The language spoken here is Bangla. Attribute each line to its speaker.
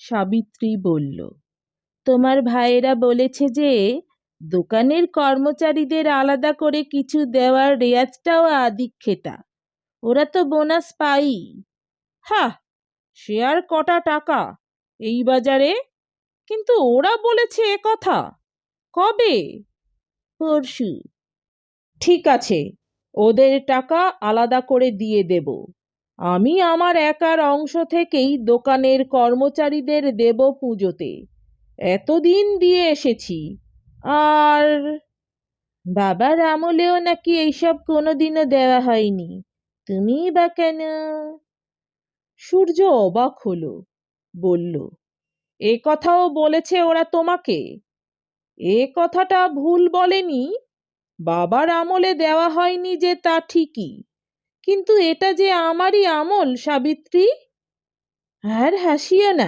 Speaker 1: সাবিত্রী বলল, তোমার ভাইয়েরা বলেছে যে দোকানের কর্মচারীদের আলাদা করে কিছু দেওয়ার রেয়াজটাও আদিক্ষেতা। ওরা তো বোনাস পাই। হ্যাঁ, সে আর কটা টাকা এই বাজারে। কিন্তু ওরা বলেছে এ কথা। কবে? পরশু। ঠিক আছে, ওদের টাকা আলাদা করে দিয়ে দেব। আমি আমার একার অংশ থেকেই দোকানের কর্মচারীদের দেব পুজোতে। এতদিন দিয়ে এসেছি। আর বাবার আমলেও নাকি এইসব কোনোদিনও দেওয়া হয়নি। তুমিই বা কেন? সূর্য অবাক হলো, বলল, এ কথাও বলেছে ওরা তোমাকে? এ কথাটা ভুল বলেনি। বাবার আমলে দেওয়া হয়নি যে তা ঠিকই, কিন্তু এটা যে আমারই আমল, সাবিত্রী। আর হাসিও না।